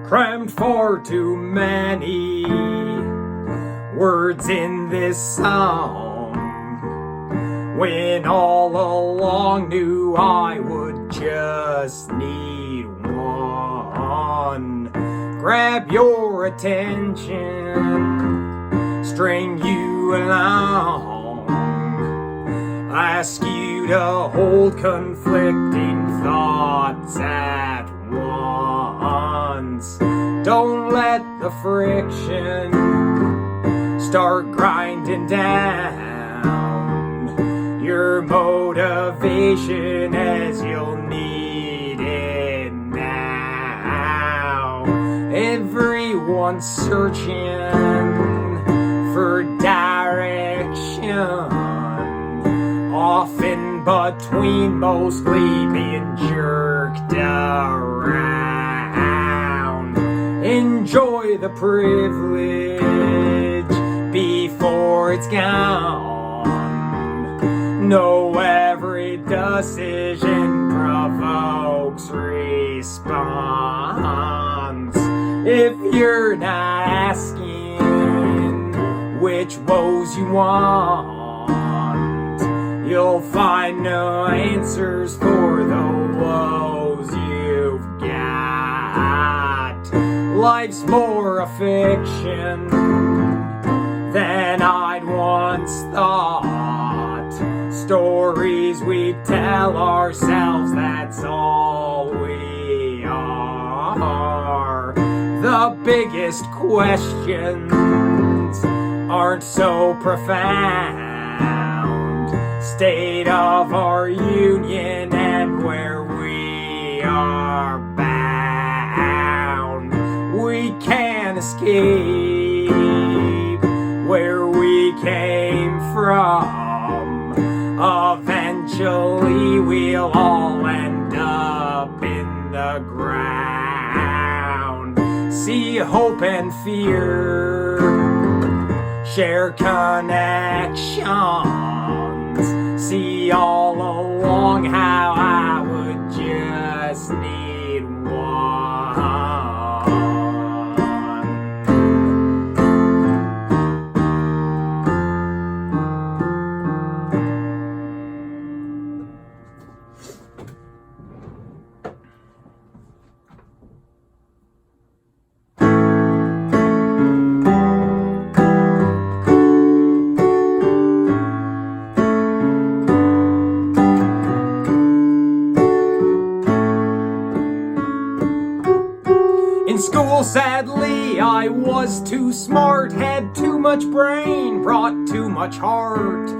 crammed far too many words in this song, when all along knew I would just need one. Grab your attention, string you along, ask you to hold conflicting thoughts at once. Don't let the friction start grinding down your motivation, as you'll need it now. Everyone's searching for direction, often between mostly being jerked around. Enjoy the privilege before it's gone. Know every decision provokes response. If you're not asking which woes you want, you'll find no answers for the woes you've got. Life's more a fiction than I'd once thought. Stories we tell ourselves, that's all we are. The biggest questions aren't so profound. State of our union and where we are bound. We can't escape where we came from. Eventually we'll all end up in the ground. See hope and fear, share connections. See all along how I would just need one. In school, sadly, I was too smart, had too much brain, brought too much heart.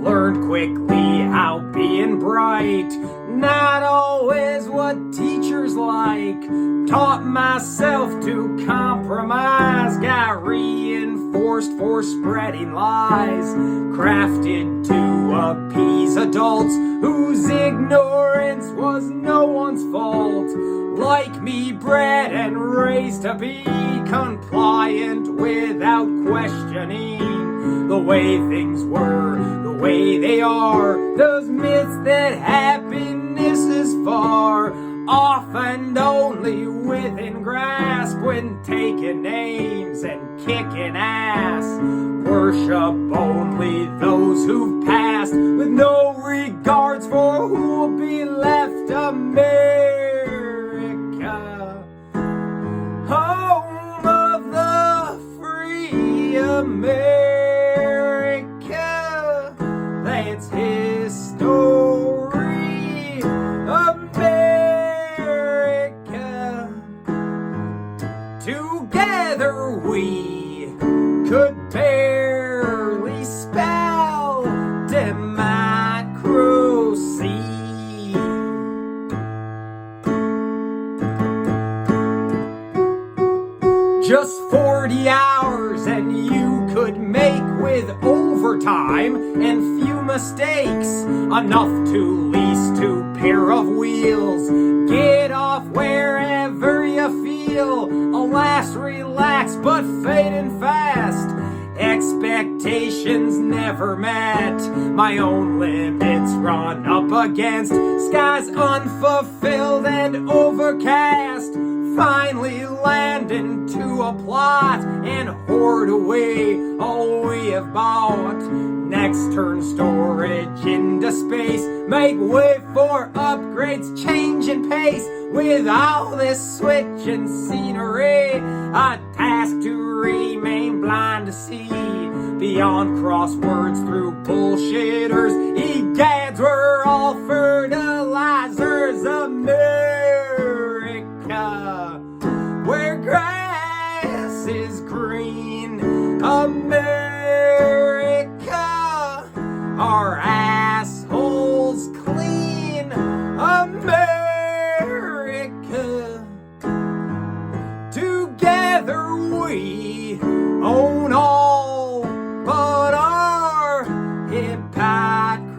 Learned quickly how being bright not always what teachers like. Taught myself to compromise, got reinforced for spreading lies. Crafted to appease adults whose ignorance was no one's fault. Like me, bred and raised to be compliant without questioning the way things were, the way they are. Those myths that happiness is far off and only within grasp, when taking names and kicking ass. Worship only those who've passed, with no regards for who'll be left. America, home of the free. America, that's history. America, together we could barely spell democracy. Just 40 hours and you could make, with overtime and few mistakes, enough to lease 2 pair of wheels. Get off wherever you feel. Alas, relax, but fading fast. Expectations never met, my own limits run up against. Skies unfulfilled and overcast. finally land into a plot and hoard away all we have bought. Next, turn storage into space, make way for upgrades, change in pace. With all this switching scenery, a task to remain blind to see. Beyond crosswords through bullshitters, egads were all fertilizers. America, where grass is green. America, our assholes clean. America, together we own all but our hypocrisy.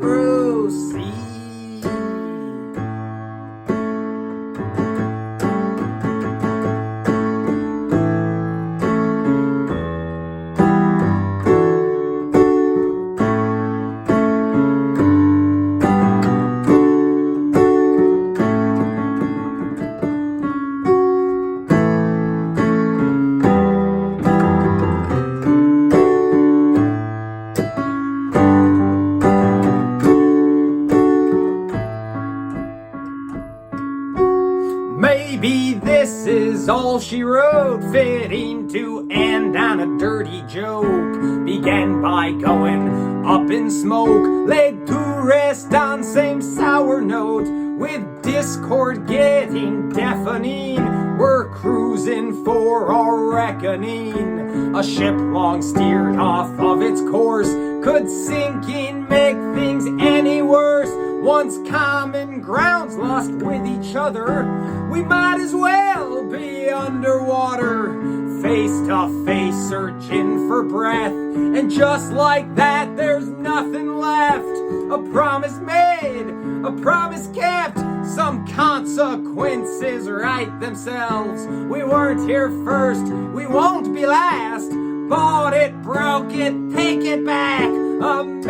Maybe this is all she wrote, fitting to end on a dirty joke. Began by going up in smoke, laid to rest on same sour note. With discord getting deafening, we're cruising for our reckoning. A ship long steered off of its course, could sinking make things any worse? Once common ground's lost with each other, we might as well be underwater, face to face searching for breath. And just like that, there's nothing left. A promise made, a promise kept. Some consequences right themselves. We weren't here first, we won't be last. Bought it, broke it, take it back. America,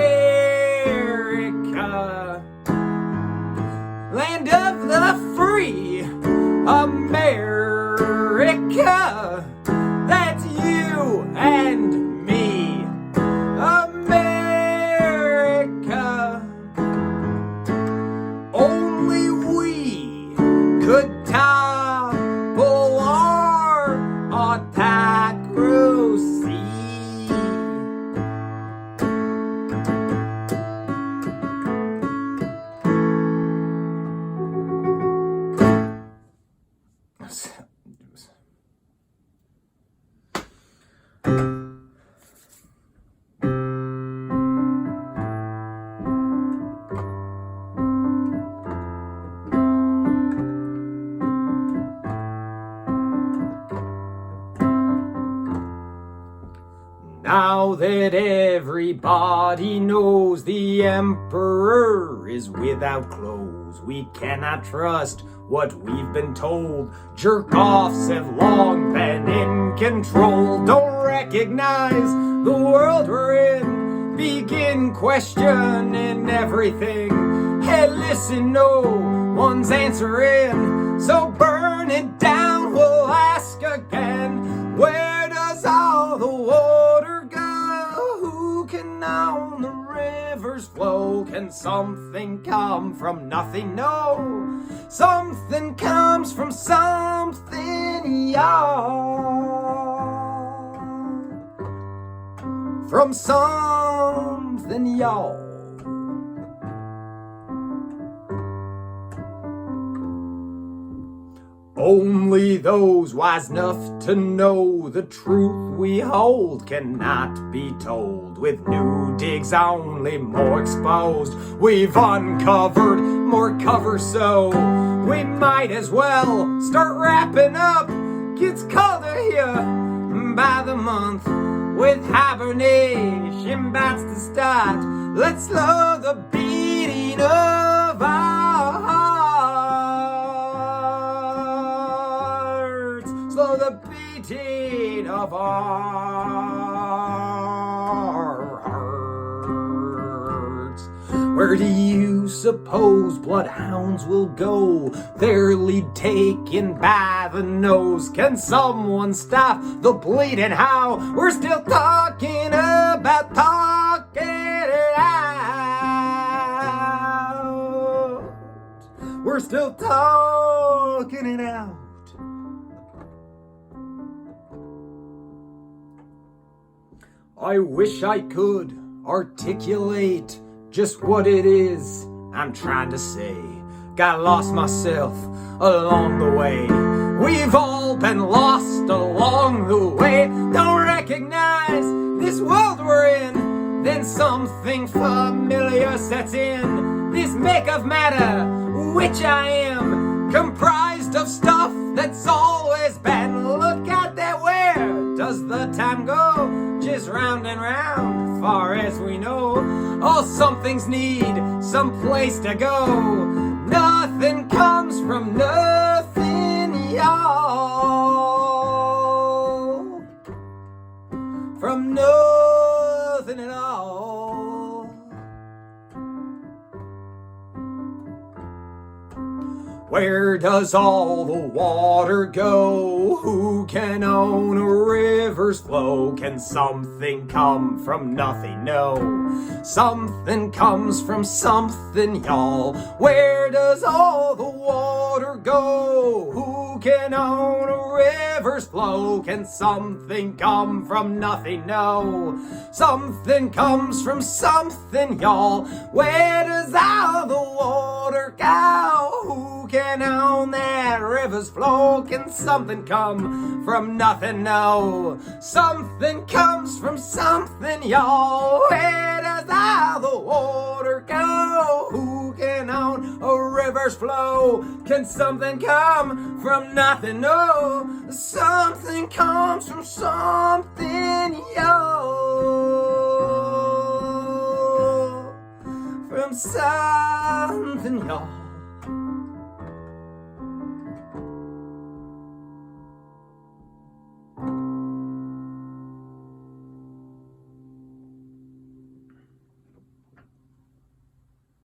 land of the free. America, that's you and me. America, only we could topple our autocracy. Now that everybody knows the emperor is without clothes, we cannot trust what we've been told. Jerk-offs have long been in control. Don't recognize the world we're in. Begin questioning everything. Hey, listen, no one's answering. So burn it down, we'll ask again. Where does all the water go? Who can own the river's flow? Can something come from nothing? No. Something comes from something, y'all. From something, y'all. Only those wise enough to know the truth we hold cannot be told. With new digs only more exposed, we've uncovered more cover, so we might as well start wrapping up. Gets colder here by the month, with hibernation bats to start. Let's slow the beating of our hearts. Slow the beating of our hearts. We're Where do you suppose bloodhounds will go? Their lead taken by the nose. Can someone stop the bleeding? How? We're still talking about talking it out. We're still talking it out. I wish I could articulate just what it is I'm trying to say. Got lost myself along the way. We've all been lost along the way. Don't recognize this world we're in. Then something familiar sets in. This make of matter, which I am, comprised of stuff that's always been. Look out there, where does the time go? Just round and round, far as we know. All some things need some place to go. Nothing comes from nothing, y'all. From nothing at all. Where does all the water go? Who can own a river's flow? Can something come from nothing? No. Something comes from something, y'all. Where does all the water go? Who can own a river's flow? Can something come from nothing? No. Something comes from something, y'all. Where does all the water go? Who can own that river's flow? Can something come from nothing? No. Something comes from something, y'all. Where does all the water go? Who can own a river's flow? Can something come from nothing? No. Something comes from something, y'all. From something, y'all.